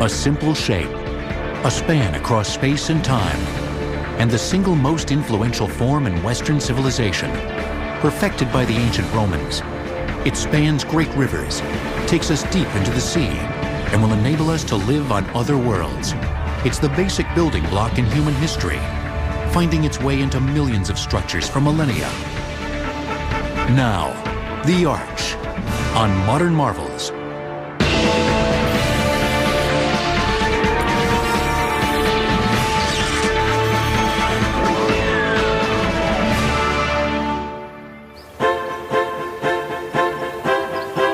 A simple shape, a span across space and time, and the single most influential form in Western civilization, perfected by the ancient Romans. It spans great rivers, takes us deep into the sea, and will enable us to live on other worlds. It's the basic building block in human history, finding its way into millions of structures for millennia. Now, the Arch, on Modern Marvels.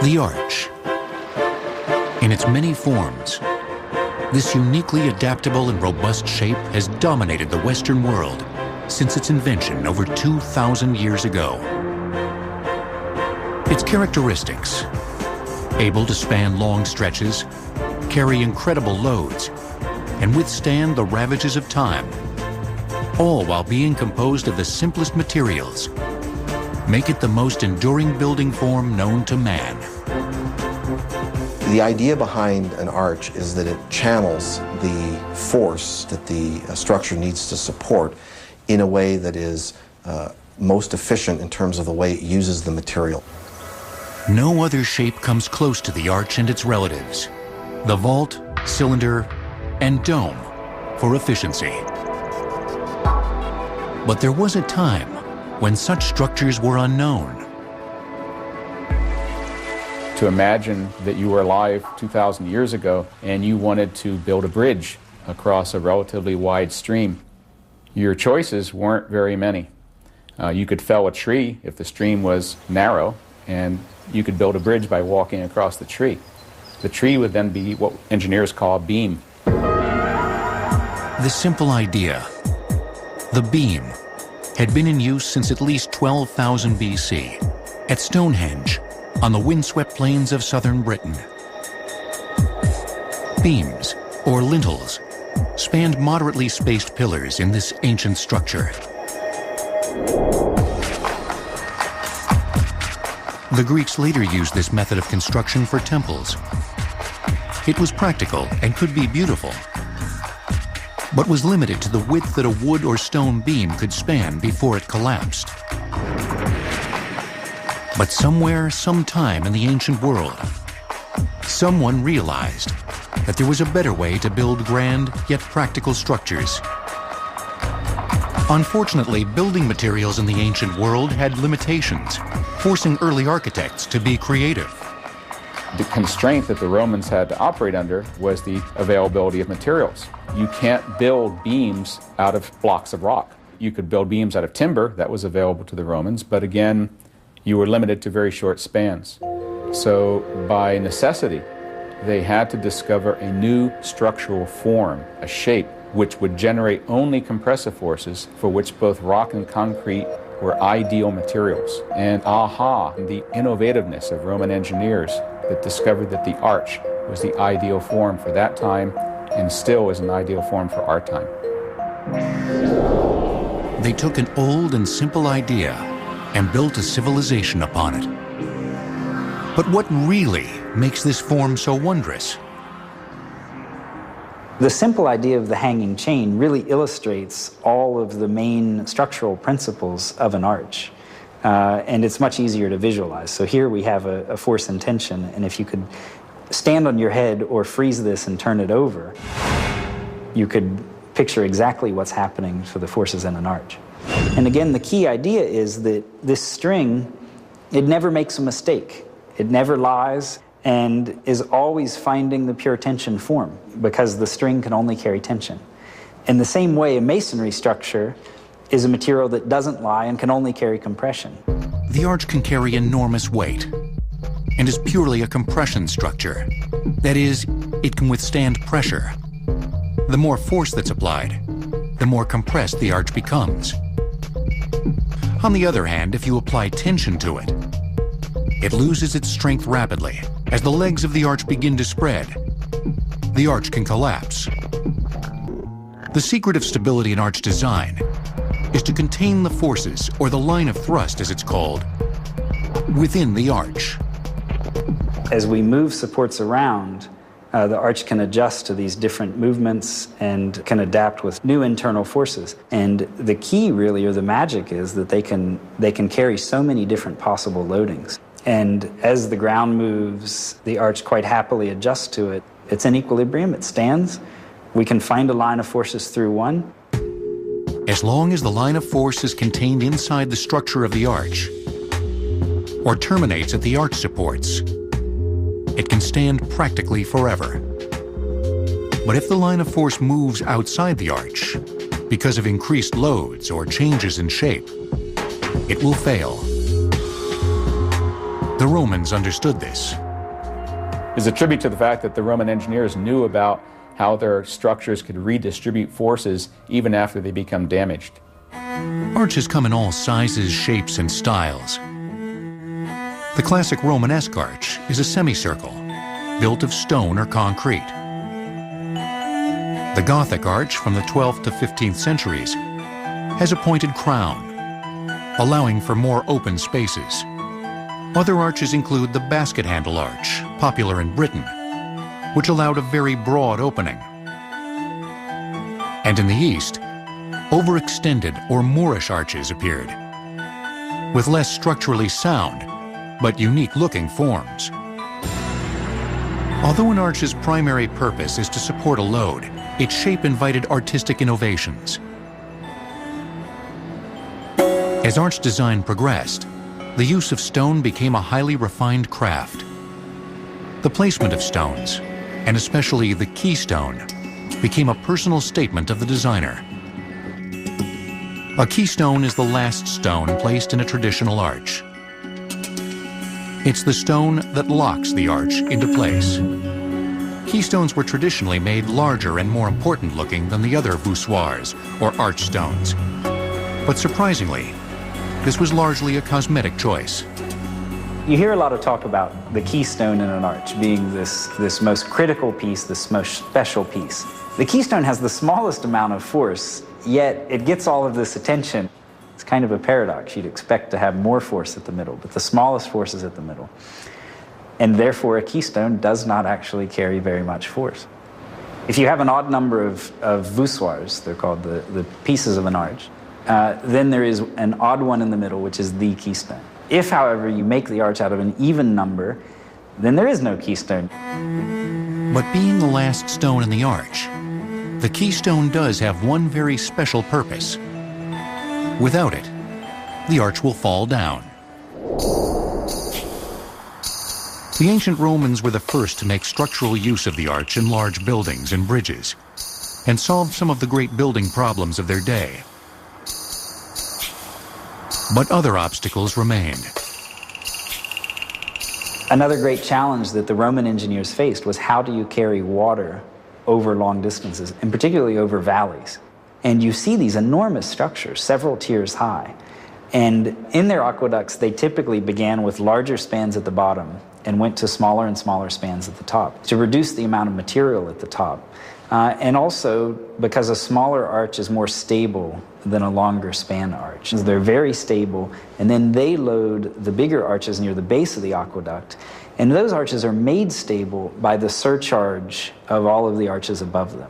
The Arch. In its many forms, this uniquely adaptable and robust shape has dominated the Western world since its invention over 2,000 years ago. Its characteristics: able to span long stretches, carry incredible loads, and withstand the ravages of time, all while being composed of the simplest materials, make it the most enduring building form known to man. The idea behind an arch is that it channels the force that the structure needs to support in a way that is most efficient in terms of the way it uses the material. No other shape comes close to the arch and its relatives: the vault, cylinder, and dome for efficiency. But there was a time when such structures were unknown. To imagine that you were alive 2,000 years ago and you wanted to build a bridge across a relatively wide stream. Your choices weren't very many. You could fell a tree if the stream was narrow, and you could build a bridge by walking across the tree. The tree would then be what engineers call a beam. The simple idea, the beam, had been in use since at least 12,000 BC at Stonehenge, on the windswept plains of southern Britain. Beams, or lintels, spanned moderately spaced pillars in this ancient structure. The Greeks later used this method of construction for temples. It was practical and could be beautiful, but was limited to the width that a wood or stone beam could span before it collapsed. But somewhere, sometime in the ancient world, someone realized that there was a better way to build grand yet practical structures. Unfortunately, building materials in the ancient world had limitations, forcing early architects to be creative. The constraint that the Romans had to operate under was the availability of materials. You can't build beams out of blocks of rock. You could build beams out of timber, that was available to the Romans, but again, you were limited to very short spans. So by necessity, they had to discover a new structural form, a shape, which would generate only compressive forces for which both rock and concrete were ideal materials. And the innovativeness of Roman engineers that discovered that the arch was the ideal form for that time and still is an ideal form for our time. They took an old and simple idea and built a civilization upon it. But what really makes this form so wondrous? The simple idea of the hanging chain really illustrates all of the main structural principles of an arch. And it's much easier to visualize. So here we have a force and tension, and if you could stand on your head or freeze this and turn it over, you could picture exactly what's happening for the forces in an arch. And again, the key idea is that this string, it never makes a mistake. It never lies and is always finding the pure tension form because the string can only carry tension. In the same way, a masonry structure is a material that doesn't lie and can only carry compression. The arch can carry enormous weight and is purely a compression structure. That is, it can withstand pressure. The more force that's applied, the more compressed the arch becomes. On the other hand, if you apply tension to it, it loses its strength rapidly. As the legs of the arch begin to spread, the arch can collapse. The secret of stability in arch design is to contain the forces, or the line of thrust as it's called, within the arch. As we move supports around, The arch can adjust to these different movements and can adapt with new internal forces. And the key, really, or the magic, is that they can carry so many different possible loadings. And as the ground moves, the arch quite happily adjusts to it. It's in equilibrium, it stands. We can find a line of forces through one. As long as the line of force is contained inside the structure of the arch, or terminates at the arch supports, it can stand practically forever. But if the line of force moves outside the arch because of increased loads or changes in shape, it will fail. The Romans understood this. It's a tribute to the fact that the Roman engineers knew about how their structures could redistribute forces even after they become damaged. Arches come in all sizes, shapes, and styles. The classic Romanesque arch is a semicircle, built of stone or concrete. The Gothic arch from the 12th to 15th centuries has a pointed crown, allowing for more open spaces. Other arches include the basket handle arch, popular in Britain, which allowed a very broad opening. And in the East, overextended or Moorish arches appeared, with less structurally sound but unique-looking forms. Although an arch's primary purpose is to support a load, its shape invited artistic innovations. As arch design progressed, the use of stone became a highly refined craft. The placement of stones, and especially the keystone, became a personal statement of the designer. A keystone is the last stone placed in a traditional arch. It's the stone that locks the arch into place. Keystones were traditionally made larger and more important looking than the other voussoirs or arch stones. But surprisingly, this was largely a cosmetic choice. You hear a lot of talk about the keystone in an arch being this most critical piece, this most special piece. The keystone has the smallest amount of force, yet it gets all of this attention. It's kind of a paradox. You'd expect to have more force at the middle, but the smallest force is at the middle. And therefore, a keystone does not actually carry very much force. If you have an odd number of voussoirs, they're called the pieces of an arch, then there is an odd one in the middle, which is the keystone. If, however, you make the arch out of an even number, then there is no keystone. But being the last stone in the arch, the keystone does have one very special purpose. Without it, the arch will fall down. The ancient Romans were the first to make structural use of the arch in large buildings and bridges, and solved some of the great building problems of their day. But other obstacles remained. Another great challenge that the Roman engineers faced was how do you carry water over long distances, and particularly over valleys. And you see these enormous structures, several tiers high. And in their aqueducts, they typically began with larger spans at the bottom and went to smaller and smaller spans at the top to reduce the amount of material at the top. And also because a smaller arch is more stable than a longer span arch. They're very stable, and then they load the bigger arches near the base of the aqueduct. And those arches are made stable by the surcharge of all of the arches above them.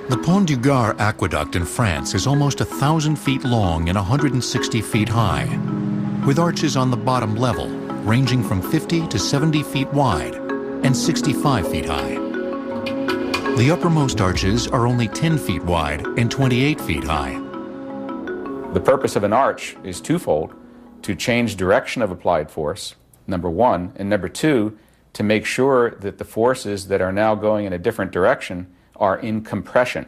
The Pont du Gard aqueduct in France is almost 1,000 feet long and 160 feet high, with arches on the bottom level ranging from 50 to 70 feet wide and 65 feet high. The uppermost arches are only 10 feet wide and 28 feet high. The purpose of an arch is twofold: to change direction of applied force, number one, and number two, to make sure that the forces that are now going in a different direction are in compression.